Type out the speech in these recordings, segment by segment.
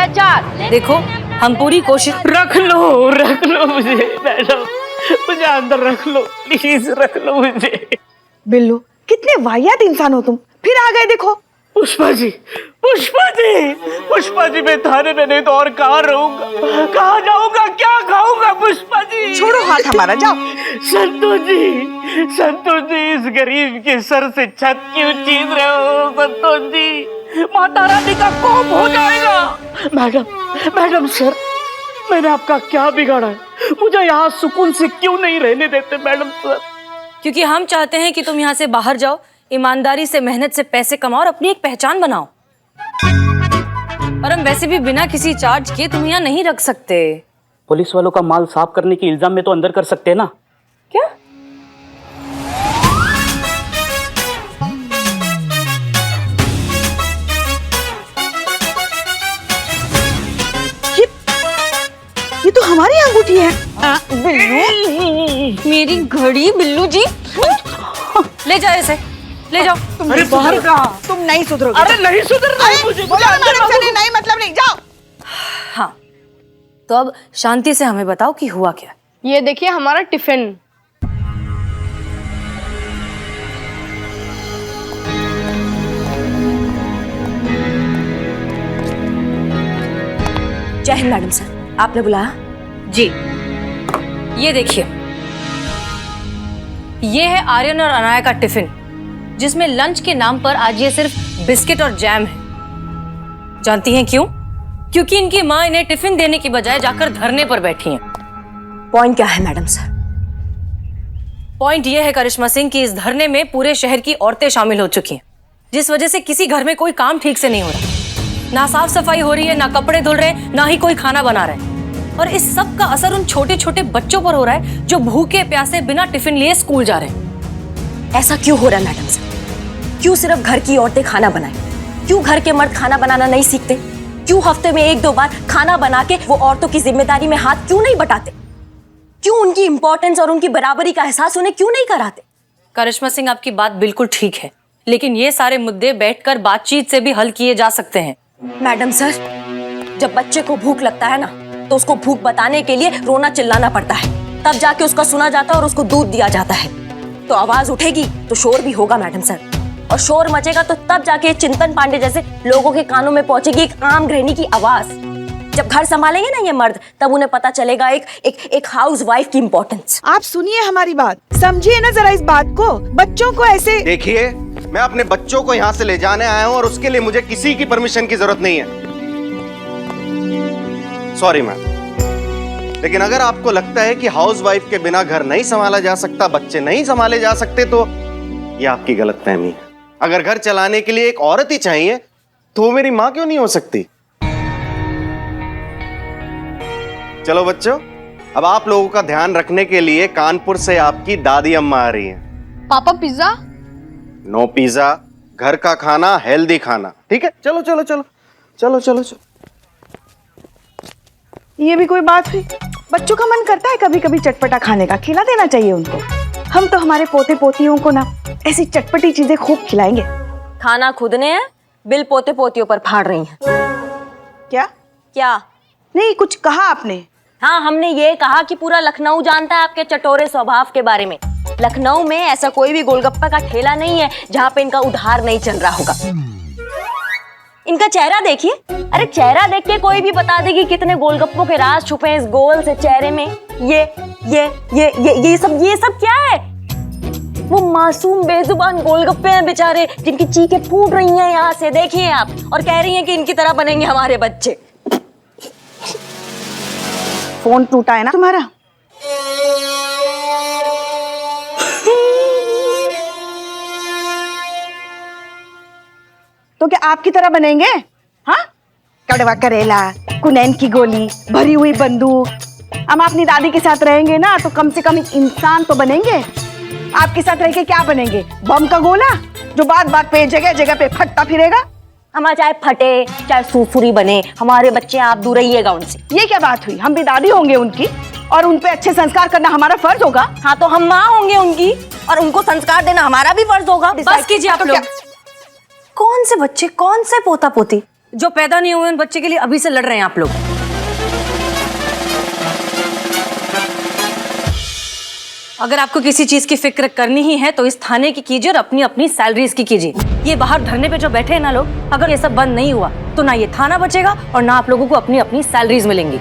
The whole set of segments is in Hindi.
पहचान। देखो हम पूरी कोशिश। रख लो मुझे मैडम, मुझे अंदर रख लो प्लीज, रख लो मुझे। बिल्लू कितने वाहियात इंसान हो तुम, फिर आ गए देखो। पुष्पा जी मैं थाने में नहीं तो और कहाँ रहूंगा, कहाँ जाऊंगा, क्या खाऊंगा पुष्पा जी। छोड़ो हाथ हमारा, जाओ। संतोष जी इस गरीब के सर से छत क्यों छीन रहे हो संतोष जी, माता रानी का कोप हो जाएगा। मैडम सर, मैंने आपका क्या बिगाड़ा है, मुझे यहाँ सुकून से क्यों नहीं रहने देते मैडम सर? क्योंकि हम चाहते हैं कि तुम यहाँ से बाहर जाओ, ईमानदारी से मेहनत से पैसे कमाओ और अपनी एक पहचान बनाओ। और हम वैसे भी बिना किसी चार्ज के तुम यहाँ नहीं रख सकते। पुलिस वालों का माल साफ करने के इल्जाम में तो अंदर कर सकते हैं ना? क्या? ये तो हमारी अंगूठी है। बिल्लू, मेरी घड़ी। बिल्लू जी ले जाओ इसे, ले जाओ। अरे बाहर कहाँ? तुम नहीं सुधरोगे। अरे नहीं सुधरना है मुझे, बोलो मैडम से नहीं मतलब नहीं, जाओ। हाँ तो अब शांति से हमें बताओ कि हुआ क्या। ये देखिए हमारा टिफिन। जय हिंद मैडम सर, आपने बुलाया? जी। ये देखिए, ये है आर्यन और अनाया का टिफिन, जिसमें लंच के नाम पर आज ये सिर्फ बिस्किट और जैम है। जानती हैं क्यों? क्योंकि इनकी माँ इन्हें टिफिन देने की बजाय जाकर धरने पर बैठी हैं। पॉइंट क्या है मैडम सर? पॉइंट ये है करिश्मा सिंह कि इस धरने में पूरे शहर की औरतें शामिल हो चुकी हैं, जिस वजह से किसी घर में कोई काम ठीक से नहीं हो रहा। ना साफ सफाई हो रही है, ना कपड़े धुल रहे, ना ही कोई खाना बना रहे। और इस सब का असर उन छोटे छोटे बच्चों पर हो रहा है जो भूखे प्यासे बिना टिफिन लिए स्कूल जा रहे हैं। ऐसा क्यों हो रहा है मैडम सर? क्यों सिर्फ घर की औरतें खाना बनाएं? क्यों घर के मर्द खाना बनाना नहीं सीखते? क्यों हफ्ते में 1-2 बार खाना बना के वो औरतों की जिम्मेदारी में हाथ क्यों नहीं बटाते? क्यों उनकी इंपॉर्टेंस और उनकी बराबरी का एहसास उन्हें क्यों नहीं कराते? करिश्मा सिंह, आपकी बात बिल्कुल ठीक है, लेकिन ये सारे मुद्दे बैठकर बातचीत से भी हल किए जा सकते हैं। मैडम सर, जब बच्चे को भूख लगता है ना, तो उसको भूख बताने के लिए रोना चिल्लाना पड़ता है, तब जाके उसका सुना जाता है और उसको दूध दिया जाता है। तो आवाज उठेगी तो शोर भी होगा मैडम सर, और शोर मचेगा तो तब जाके चिंतन पांडे जैसे लोगों के कानों में पहुंचेगी एक आम गृहिणी की आवाज। जब घर संभालेंगे ना ये मर्द, तब उन्हें पता चलेगा एक हाउस वाइफ की इम्पोर्टेंस। आप सुनिए हमारी बात, समझिए ना जरा इस बात को। बच्चों को ऐसे देखिए, मैं अपने बच्चों को यहाँ से ले जाने आया हूँ और उसके लिए मुझे किसी की परमिशन की जरूरत नहीं है। सॉरी मैम, लेकिन अगर आपको लगता है कि हाउसवाइफ के बिना घर नहीं संभाला जा सकता, बच्चे नहीं संभाले जा सकते, तो ये आपकी गलतफहमी है। अगर घर चलाने के लिए एक औरत ही चाहिए तो वो मेरी माँ क्यों नहीं हो सकती? चलो बच्चों, अब आप लोगों का ध्यान रखने के लिए कानपुर से आपकी दादी अम्मा आ रही हैं। पापा पिज्जा? नो पिज्जा, घर का खाना, हेल्दी खाना, ठीक है? चलो चलो चलो चलो चलो चलो। ये भी कोई बात हुई? बच्चों का मन करता है कभी कभी चटपटा खाने का, खिला देना चाहिए उनको। हम तो हमारे पोते पोतियों को ना ऐसी चटपटी चीजें खूब खिलाएंगे। खाना खुद ने है, बिल पोते पोतियों पर फाड़ रही हैं। क्या? क्या नहीं, कुछ कहा आपने? हाँ, हमने ये कहा कि पूरा लखनऊ जानता है आपके चटोरे स्वभाव के बारे में। लखनऊ में ऐसा कोई भी गोलगप्पा का ठेला नहीं है जहाँ पे इनका उधार नहीं चल रहा होगा। इनका चेहरा देखिए, अरे चेहरा देख के कोई भी बता देगी कितने गोलगप्पों के राज छुपे हैं इस गोल से चेहरे में। ये सब क्या है? वो मासूम बेजुबान गोलगप्पे हैं बेचारे, जिनकी चीखें फूट रही हैं यहाँ से, देखिए आप, और कह रही हैं कि इनकी तरह बनेंगे हमारे बच्चे। फोन टूटा है ना तुम्हारा? तो क्या आपकी तरह बनेंगे? हाँ, कड़वा करेला, कुनैन की गोली, भरी हुई बंदूक। हम अपनी दादी के साथ रहेंगे ना, तो कम से कम एक इंसान तो बनेंगे। आपके साथ रह के क्या बनेंगे? बम का गोला जो बात बात पे जगह जगह पे फटता फिरेगा। हमारा चाहे फटे चाहे सूफुरी बने, हमारे बच्चे आप दूर रहिएगा उनसे। ये क्या बात हुई? हम भी दादी होंगे उनकी, और उन पे अच्छे संस्कार करना हमारा फर्ज होगा। हाँ, तो हम माँ होंगे उनकी, और उनको संस्कार देना हमारा भी फर्ज होगा। बस कीजिए आप लोग। कौन से बच्चे, कौन से पोता पोती? जो पैदा नहीं हुए उन बच्चे के लिए अभी से लड़ रहे हैं आप लोग। अगर आपको किसी चीज की फिक्र करनी ही है तो इस थाने की कीजिए और अपनी अपनी सैलरीज की कीजिए। ये बाहर धरने पे जो बैठे हैं ना लोग, अगर ये सब बंद नहीं हुआ तो ना ये थाना बचेगा और ना आप लोगों को अपनी अपनी सैलरीज मिलेंगी।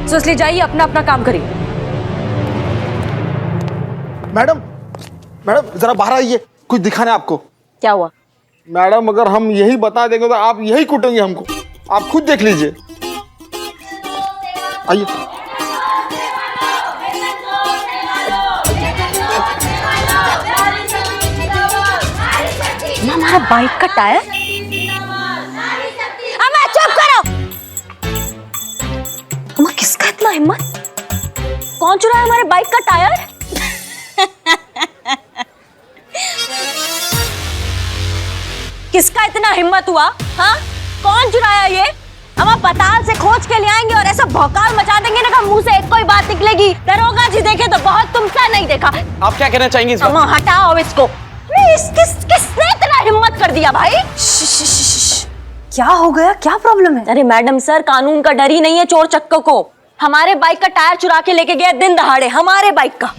तो इसलिए जाइए, अपना अपना काम करिए। मैडम मैडम जरा बाहर आइए, कुछ दिखाना है आपको। क्या हुआ? मैडम अगर हम यही बता देंगे तो आप यही कूटेंगे हमको, आप खुद देख लीजिए। आइए। हमारा बाइक का टायर? अम्मा चुप करो। अम्मा किसका इतना हिम्मत? कौन चुराया हमारे बाइक का टायर? किसका इतना हिम्मत हुआ? हाँ, कौन चुराया ये? अम्मा पताल से खोज के ले आएंगे और ऐसा भौकाल मचा देंगे ना कि मुंह से एक कोई बात निकलेगी। दरोगा जी देखे तो बहुत, तुमसा नहीं देखा। आप क्या कहना चाहेंगे इस बात? अम्मा हटाओ इसको। किसने इतना हिम्मत कर दिया भाई? क्या हो गया, क्या प्रॉब्लम है? अरे मैडम सर, कानून का डर ही नहीं है चोर चक्कों को। हमारे बाइक का टायर चुरा के लेके गए दिन दहाड़े, हमारे बाइक का।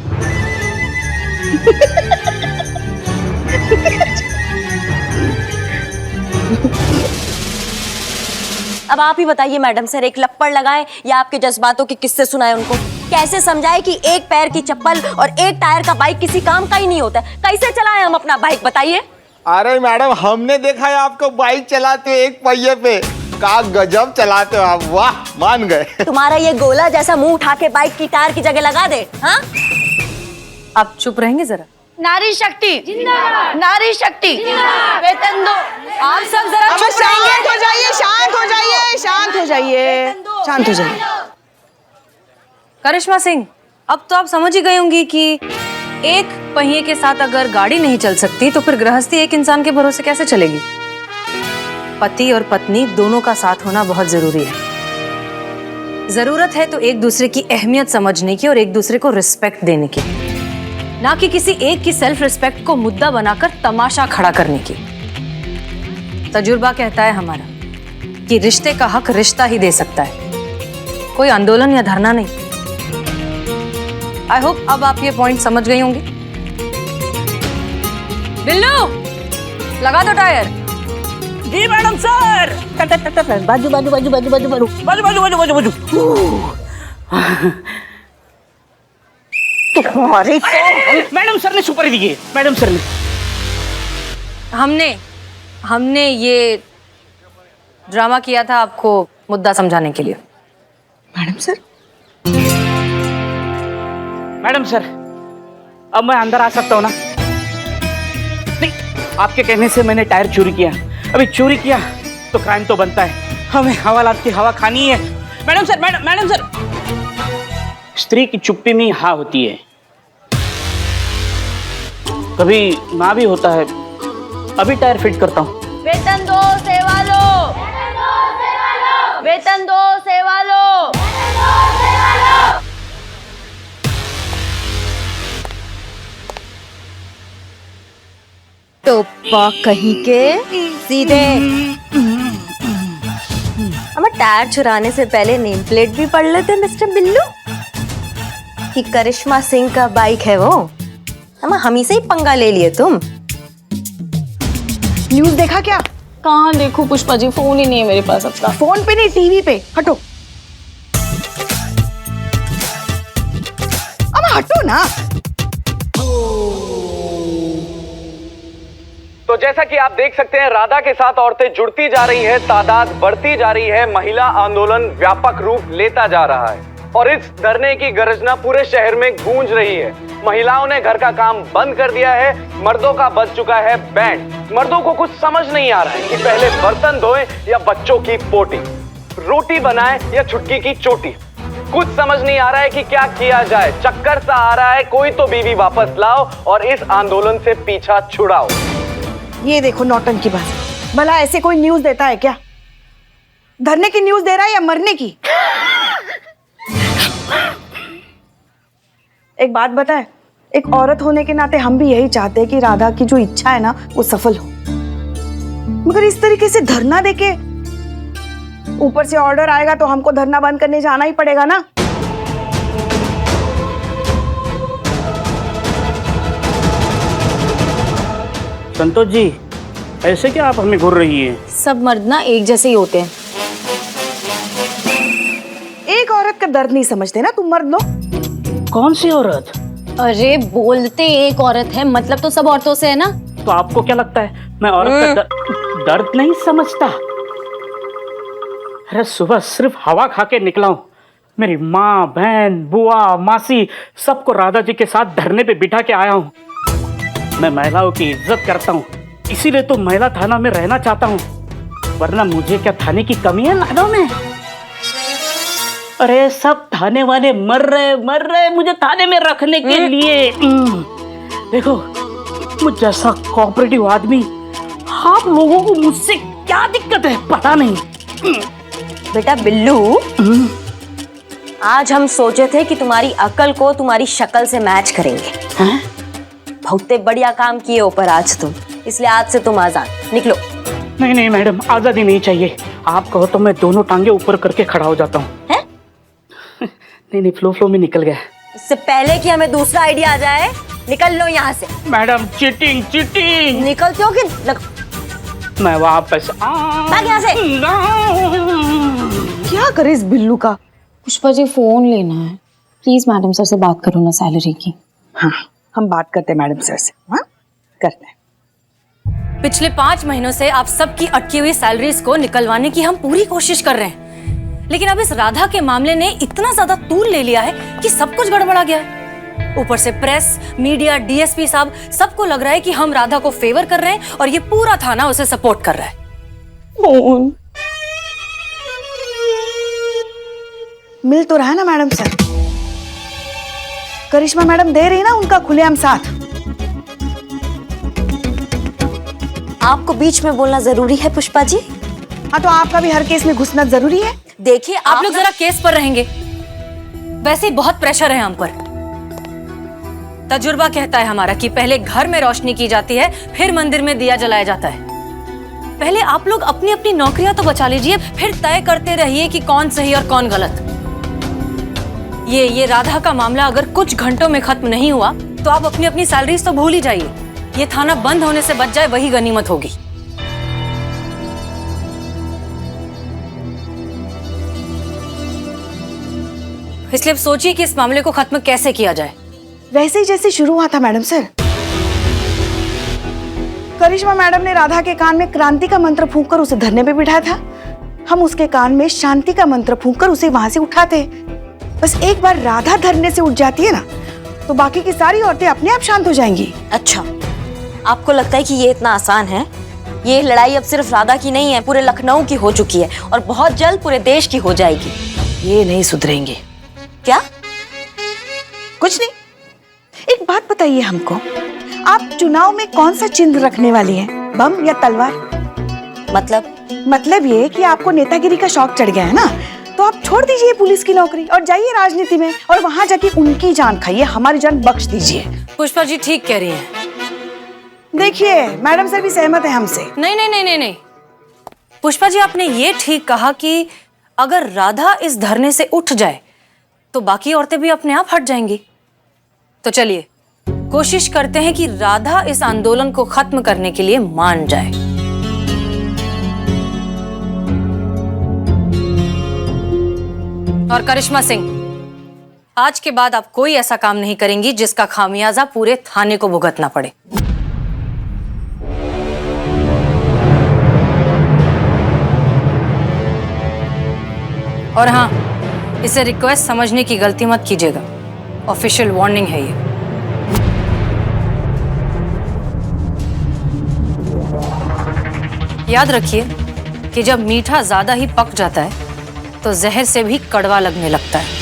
अब आप ही बताइए मैडम सर, एक लप्पड़ लगाए या आपके जज्बातों के किस्से सुनाए उनको? कैसे समझाए कि एक पैर की चप्पल और एक टायर का बाइक किसी काम का ही नहीं होता? कैसे चलाएं हम अपना बाइक, बताइए? अरे मैडम हमने देखा है आपको बाइक चलाते हुए एक पहिए पे। का गजब चलाते हो आप, वाह, मान गए। तुम्हारा ये गोला जैसा मुंह उठा के बाइक की टायर की जगह लगा दे। हाँ, आप चुप रहेंगे जरा? नारी शक्ति जिंदाबाद, नारी शक्ति जिंदाबाद, वेतन दो। आप सब जरा चुप रहेंगे। शांत हो जाइए, शांत हो जाइए, शांत हो जाइए, शांत हो जाइए। करिश्मा सिंह, अब तो आप समझ ही गई होंगी कि एक पहिए के साथ अगर गाड़ी नहीं चल सकती तो फिर गृहस्थी एक इंसान के भरोसे कैसे चलेगी? पति और पत्नी दोनों का साथ होना बहुत जरूरी है। जरूरत है तो एक दूसरे की अहमियत समझने की और एक दूसरे को रिस्पेक्ट देने की, ना कि किसी एक की सेल्फ रिस्पेक्ट को मुद्दा बनाकर तमाशा खड़ा करने की। तजुर्बा कहता है हमारा कि रिश्ते का हक रिश्ता ही दे सकता है, कोई आंदोलन या धरना नहीं। आई होप अब आप ये पॉइंट समझ गई होंगी। बिल्लू, लगा दो टायर। जी मैडम सर। बाजू बाजू बाजू बाजू बाजू बाजू बाजू बाजू बाजू बाजू बाजू। तुम्हारी मैडम सर ने सुपारी दी है, मैडम सर ने। हमने ये ड्रामा किया था आपको मुद्दा समझाने के लिए। मैडम सर, मैडम सर, अब मैं अंदर आ सकता हूँ ना? नहीं, आपके कहने से मैंने टायर चोरी किया। अभी चोरी किया तो क्राइम तो बनता है, हमें हवालात की हवा खानी है। मैडम सर, मैडम सर, स्त्री की चुप्पी में हाँ होती है, कभी ना भी होता है। अभी टायर फिट करता हूँ। वेतन दो सेवा लो, वेतन दो सेवा लो। टोपा कहीं के, सीधे। हमें टायर चुराने से पहले नेम प्लेट भी पढ़ लेते मिस्टर बिल्लू कि करिश्मा सिंह का बाइक है वो। हम ही से ही पंगा ले लिए तुम। न्यूज़ देखा क्या? कहाँ देखूं पुष्पा जी, फोन ही नहीं है मेरे पास अपना। फोन पे नहीं, टीवी पे। हटो, अब हटो ना। तो जैसा कि आप देख सकते हैं, राधा के साथ औरतें जुड़ती जा रही है, तादाद बढ़ती जा रही है, महिला आंदोलन व्यापक रूप लेता जा रहा है और इस धरने की गर्जना पूरे शहर में गूंज रही है। महिलाओं ने घर का काम बंद कर दिया है, मर्दों का बज चुका है बैंड। मर्दों को कुछ समझ नहीं आ रहा है कि पहले बर्तन धोएं या बच्चों की पोटी, रोटी बनाएं या छुटकी की चोटी। कुछ समझ नहीं आ रहा है कि क्या किया जाए। चक्कर सा आ रहा है, कोई तो बीवी वापस लाओ और इस आंदोलन से पीछा छुड़ाओ। ये देखो नौटंकी बात, भला ऐसे कोई न्यूज़ देता है क्या? धरने की न्यूज़ दे रहा है या मरने की? एक बात बताए, एक औरत होने के नाते हम भी यही चाहते हैं कि राधा की जो इच्छा है ना वो सफल हो। मगर इस तरीके से धरना देके, ऊपर से ऑर्डर आएगा तो हमको धरना बंद करने जाना ही पड़ेगा ना। संतोष जी, ऐसे क्या आप हमें घूर रही हैं? सब मर्द ना एक जैसे ही होते हैं। एक औरत का दर्द नहीं समझते ना तुम मर्द लोग। कौन सी औरत? अरे बोलते एक औरत है, मतलब तो सब औरतों से है ना। तो आपको क्या लगता है मैं औरत का दर्द नहीं समझता? अरे सुबह सिर्फ हवा खा के निकला हूँ। मेरी माँ, बहन, बुआ, मासी सबको राधा जी के साथ धरने पे बिठा के आया हूँ। मैं महिलाओं की इज्जत करता हूँ, इसीलिए तो महिला थाना में रहना चाहता हूँ, वरना मुझे क्या थाने की कमी है लाडो में? अरे सब थाने वाले मर रहे मुझे थाने में रखने के लिए। देखो, मुझ जैसा कोऑपरेटिव आदमी, आप लोगों को मुझसे क्या दिक्कत है पता नहीं। बेटा बिल्लू, आज हम सोचे थे कि तुम्हारी अकल को तुम्हारी शक्ल से मैच करेंगे। हैं? बहुत बढ़िया काम किए ऊपर आज तुम, इसलिए आज से तुम आजाद। निकलो। नहीं मैडम, आजादी नहीं चाहिए। आप कहो तो मैं दोनों टांगे ऊपर करके खड़ा हो जाता हूँ। हैं? नहीं, फ्लो में निकल गया। इससे पहले कि हमें दूसरा आइडिया आ जाए, निकल लो यहाँ से। Madam cheating. निकलते हो कि मैं वापस भाग यहाँ से। क्या करे इस बिल्लू का। पुष्पा जी फोन लेना है, प्लीज मैडम सर से बात करो ना सैलरी की। हाँ, हम बात करते हैं मैडम सर से। हाँ, करते हैं। पिछले 5 महीनों से आप सबकी अटकी हुई सैलरीज को निकलवाने की हम पूरी कोशिश कर रहे हैं, लेकिन अब इस राधा के मामले ने इतना ज्यादा तूल ले लिया है कि सब कुछ गड़बड़ा गया है। ऊपर से प्रेस, मीडिया, डीएसपी साहब सबको लग रहा है कि हम राधा को फेवर कर रहे हैं और ये पूरा थाना उसे सपोर्ट कर रहा है। मिल तो रहा है ना मैडम सर? करिश्मा मैडम दे रही ना उनका खुलेआम साथ। आपको बीच में बोलना जरूरी है पुष्पा जी? हाँ, तो आपका भी हर केस में घुसना जरूरी है? देखिए आप लोग जरा केस पर रहेंगे, वैसे ही बहुत प्रेशर है हम पर। तजुर्बा कहता है हमारा कि पहले घर में रोशनी की जाती है, फिर मंदिर में दिया जलाया जाता है। पहले आप लोग अपनी अपनी नौकरियां तो बचा लीजिए, फिर तय करते रहिए कि कौन सही और कौन गलत। ये राधा का मामला अगर कुछ घंटों में खत्म नहीं हुआ तो आप अपनी अपनी सैलरीज तो भूल ही जाइए। ये थाना बंद होने से बच जाए, वही गनीमत होगी। इसलिए अब सोचिए कि इस मामले को खत्म कैसे किया जाए। वैसे ही जैसे शुरू हुआ था मैडम सर। करिश्मा मैडम ने राधा के कान में क्रांति का मंत्र फूंककर उसे धरने पे बिठाया था। हम उसके कान में शांति का मंत्र फूंककर उसे वहां से उठाते। बस एक बार राधा धरने से उठ जाती है ना, तो बाकी की सारी औरतें अपने आप शांत हो जाएंगी। अच्छा, आपको लगता है कि ये इतना आसान है? ये लड़ाई अब सिर्फ राधा की नहीं है, पूरे लखनऊ की हो चुकी है और बहुत जल्द पूरे देश की हो जाएगी। ये नहीं सुधरेंगे। क्या? कुछ नहीं। एक बात बताइए हमको, आप चुनाव में कौन सा चिन्ह रखने वाली हैं? बम या तलवार? मतलब ये कि आपको नेतागिरी का शौक चढ़ गया है ना, तो आप छोड़ दीजिए पुलिस की नौकरी और जाइए राजनीति में, और वहां जाके उनकी जान खाइए, हमारी जान बख्श दीजिए। पुष्पा जी ठीक कह रही हैं। देखिए मैडम सर भी सहमत है हमसे। नहीं, पुष्पा जी आपने ये ठीक कहा कि अगर राधा इस धरने से उठ जाए तो बाकी औरतें भी अपने आप हट जाएंगी। तो चलिए कोशिश करते हैं कि राधा इस आंदोलन को खत्म करने के लिए मान जाए। और करिश्मा सिंह, आज के बाद आप कोई ऐसा काम नहीं करेंगी जिसका खामियाजा पूरे थाने को भुगतना पड़े। और हाँ, इसे रिक्वेस्ट समझने की गलती मत कीजिएगा, ऑफिशियल वार्निंग है ये। याद रखिए कि जब मीठा ज्यादा ही पक जाता है तो जहर से भी कड़वा लगने लगता है।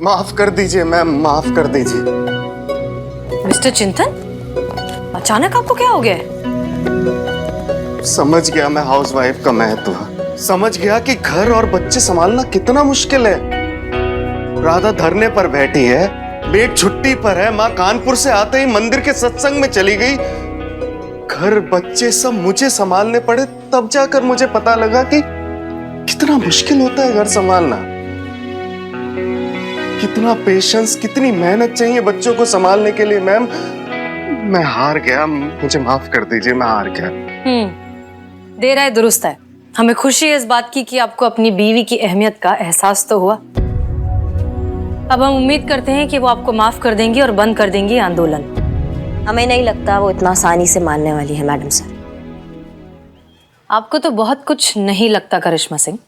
माफ कर दीजिए मैम, माफ कर दीजिए। मिस्टर चिंतन, अचानक आपको क्या हो गया है? समझ गया मैं हाउसवाइफ का महत्व, समझ गया कि घर और बच्चे संभालना कितना मुश्किल है। राधा धरने पर बैठी है, बेट छुट्टी पर है, माँ कानपुर से आते ही मंदिर के सत्संग में चली गई, घर बच्चे सब मुझे संभालने पड़े। तब जाकर मुझे पता लगा कि कितना मुश्किल होता है घर संभालना, कितना पेशेंस, कितनी मेहनत चाहिए बच्चों को संभालने के लिए। मैम मैं हार गया, मुझे माफ कर दीजिए, मैं हार गया। देर आए दुरुस्त है। हमें खुशी है इस बात की कि आपको अपनी बीवी की अहमियत का एहसास तो हुआ। अब हम उम्मीद करते हैं कि वो आपको माफ कर देंगी और बंद कर देंगी आंदोलन। हमें नहीं लगता वो इतना आसानी से मानने वाली है मैडम सर। आपको तो बहुत कुछ नहीं लगता करिश्मा सिंह।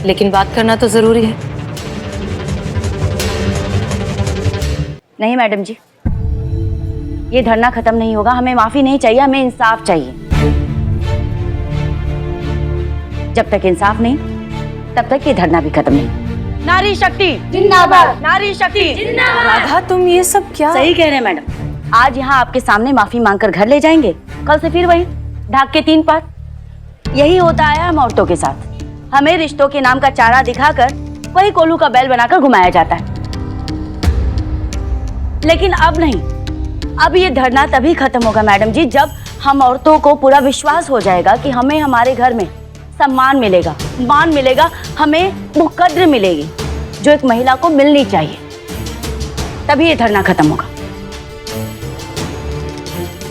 लेकिन बात करना तो जरूरी है। नहीं मैडम जी, ये धरना खत्म नहीं होगा। हमें माफी नहीं चाहिए, हमें इंसाफ चाहिए। जब तक इंसाफ नहीं तब तक ये धरना भी खत्म नहीं। नारी शक्ति जिंदाबाद, नारी शक्ति जिंदाबाद। राधा, तुम ये सब क्या? सही कह रहे हैं मैडम। आज यहाँ आपके सामने माफी मांगकर घर ले जाएंगे, कल से फिर वही ढाक के 3 पात। यही होता है हम औरतों के साथ। हमें रिश्तों के नाम का चारा दिखाकर वही कोल्हू का बैल बनाकर घुमाया जाता है। लेकिन अब नहीं, अब ये धरना तभी खत्म होगा मैडम जी जब हम औरतों को पूरा विश्वास हो जाएगा कि हमें हमारे घर में सम्मान मिलेगा, मान मिलेगा, हमें वो कद्र मिलेगी जो एक महिला को मिलनी चाहिए। तभी ये धरना खत्म होगा।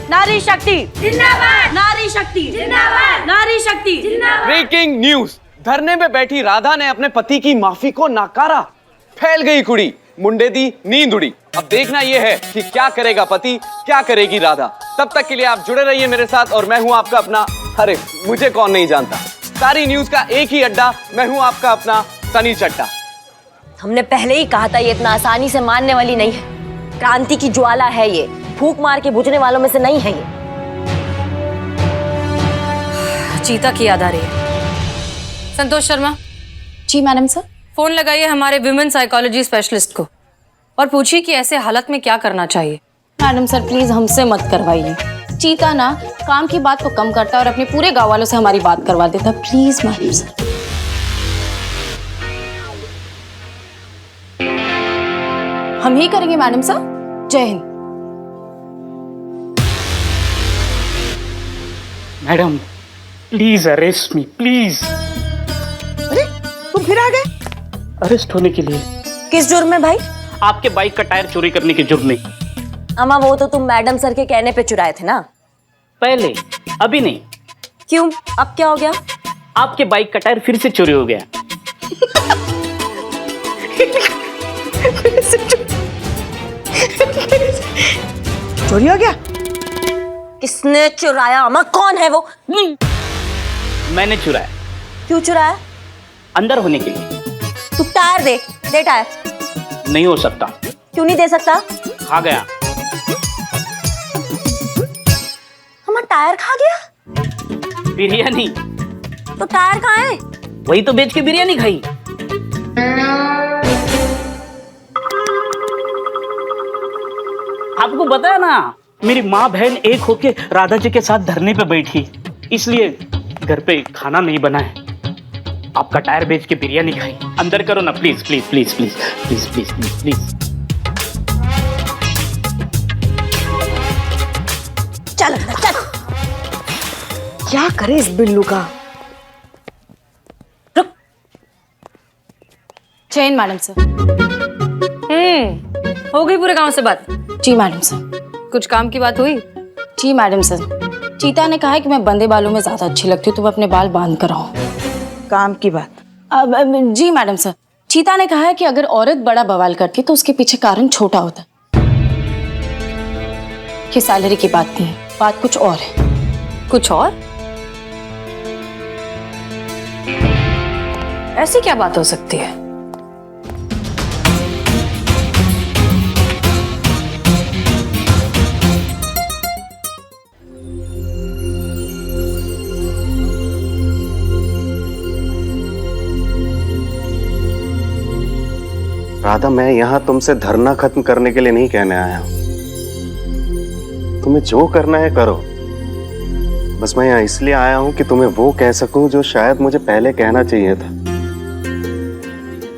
नारी शक्ति जिंदाबाद, नारी शक्ति जिंदाबाद, नारी शक्ति जिंदाबाद। ब्रेकिंग न्यूज, धरने में बैठी राधा ने अपने पति की माफी को नकारा। फैल गई कुड़ी, मुंडे दी नींद उड़ी। अब देखना यह है कि क्या करेगा पति, क्या करेगी राधा। तब तक के लिए आप जुड़े रहिए मेरे साथ और मैं हूं आपका अपना, अरे मुझे कौन नहीं जानता, सारी न्यूज का एक ही अड्डा, मैं हूं आपका अपना सनी चड्डा। हमने पहले ही कहा था ये इतना आसानी से मानने वाली नहीं है। क्रांति की ज्वाला है ये, फूंक मार के बुझने वालों में से नहीं है ये। चीता की याद आ रही है। संतोष शर्मा। जी मैडम सर। फोन लगाइए हमारे विमेन साइकोलॉजी स्पेशलिस्ट को और पूछिए कि ऐसे हालत में क्या करना चाहिए। मैडम सर प्लीज हमसे मत करवाइए। चीता ना काम की बात को कम करता है और अपने पूरे गांव वालों से हमारी बात करवा देता। Please madam sir. हम ही करेंगे मैडम सर। जय Hind. Madam please arrest me, please. अरे तुम फिर आ गए? अरेस्ट होने के लिए? किस जुर्म में भाई? आपके बाइक का टायर चोरी करने के जुर्म में। अम्मा वो तो तुम मैडम सर के कहने पे चुराए थे ना? पहले, अभी नहीं। क्यों, अब क्या हो गया? आपके बाइक का टायर फिर से चोरी हो गया। चोरी हो गया? किसने चुराया अम्मा? कौन है वो? मैंने चुराया। क्यों चुराया? अंदर होने के लिए। तू टायर दे, दे टायर। नहीं हो सकता। क्यों नहीं दे सकता? खा गया। हमारा टायर खा गया? बिरयानी। तो टायर कहाँ है? वही तो बेच के बिरयानी खाई। आपको पता है ना, मेरी माँ बहन एक होके राधा जी के साथ धरने पे बैठी, इसलिए घर पे खाना नहीं बना है। आपका टायर बेच के बिरयानी खाई। अंदर करो ना please please please please please please please please. चल चल। क्या करे इस बिल्लू का? जय हिंद मैडम सर। हो गई पूरे गांव से बात? जी मैडम सर। कुछ काम की बात हुई? जी मैडम सर, चीता ने कहा है कि मैं बंदे बालों में ज्यादा अच्छी लगती हूँ तो मैं अपने बाल बांध कर आऊं। काम की बात? जी मैडम सर, चीता ने कहा है कि अगर औरत बड़ा बवाल करती तो उसके पीछे कारण छोटा होता। कि सैलरी की बात नहीं है, बात कुछ और है। कुछ और? ऐसी क्या बात हो सकती है? राधा, मैं यहां तुमसे धरना खत्म करने के लिए नहीं कहने आया हूं। तुम्हें जो करना है करो। बस मैं यहाँ इसलिए आया हूं कि तुम्हें वो कह सकूं जो शायद मुझे पहले कहना चाहिए था,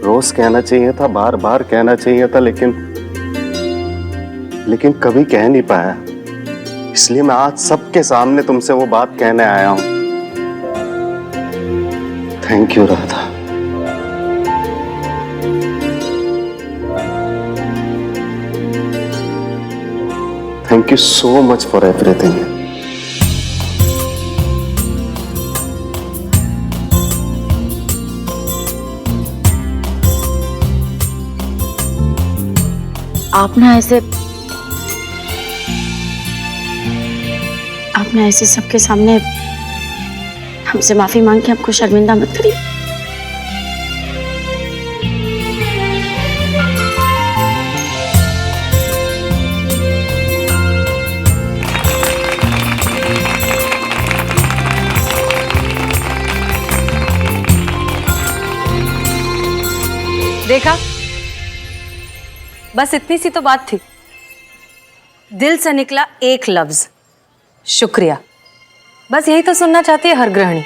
रोज कहना चाहिए था, बार बार कहना चाहिए था, लेकिन कभी कह नहीं पाया। इसलिए मैं आज सबके सामने तुमसे वो बात कहने आया हूं। Thank you Radha. Thank you so much for everything. आप ना ऐसे सबके सामने हमसे माफी मांग के हमको शर्मिंदा मत करिए। देखा, बस इतनी सी तो बात थी। दिल से निकला एक लफ्ज, शुक्रिया। बस यही तो सुनना चाहती है हर गृहिणी।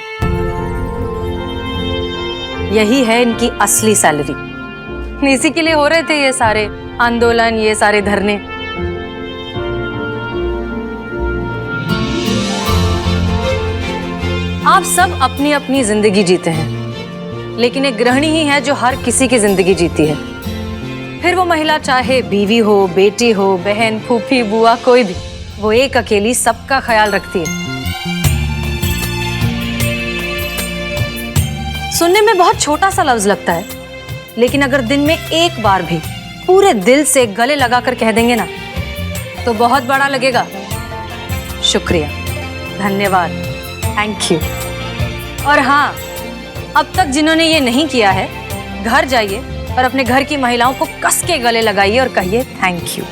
यही है इनकी असली सैलरी। इसी के लिए हो रहे थे ये सारे आंदोलन, ये सारे धरने। आप सब अपनी अपनी जिंदगी जीते हैं, लेकिन एक गृहिणी ही है जो हर किसी की जिंदगी जीती है। फिर वो महिला चाहे बीवी हो, बेटी हो, बहन, फूफी, बुआ, कोई भी, वो एक अकेली सबका ख्याल रखती है। सुनने में बहुत छोटा सा लफ्ज लगता है, लेकिन अगर दिन में एक बार भी पूरे दिल से गले लगाकर कह देंगे ना, तो बहुत बड़ा लगेगा। शुक्रिया, धन्यवाद, थैंक यू। और हाँ, अब तक जिन्होंने ये नहीं किया है, घर जाइए और अपने घर की महिलाओं को कस के गले लगाइए और कहिए थैंक यू।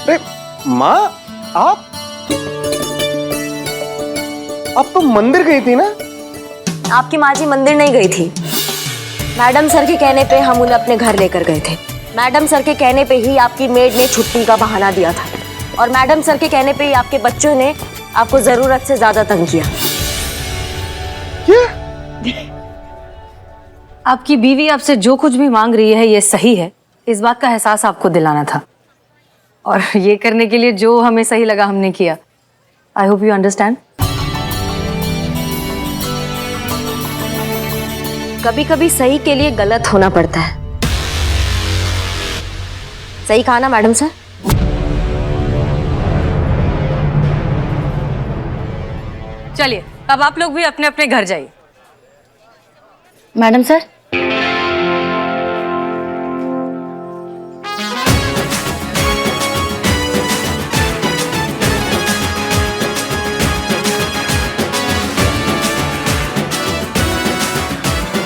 अरे माँ, आप तो मंदिर गई थी ना? आपकी माँ जी मंदिर नहीं गई थी। मैडम सर के कहने पे हम उन्हें अपने घर लेकर गए थे। मैडम सर के कहने पे ही आपकी मेड ने छुट्टी का बहाना दिया था, और मैडम सर के कहने पे ही आपके बच्चों ने आपको जरूरत से ज्यादा तंग किया। आपकी बीवी आपसे जो कुछ भी मांग रही है ये सही है, इस बात का एहसास आपको दिलाना था, और ये करने के लिए जो हमें सही लगा हमने किया। I hope you understand. कभी कभी सही के लिए गलत होना पड़ता है। सही कहा ना मैडम सर? चलिए, अब आप लोग भी अपने अपने घर जाइए। Madam sir,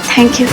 thank you.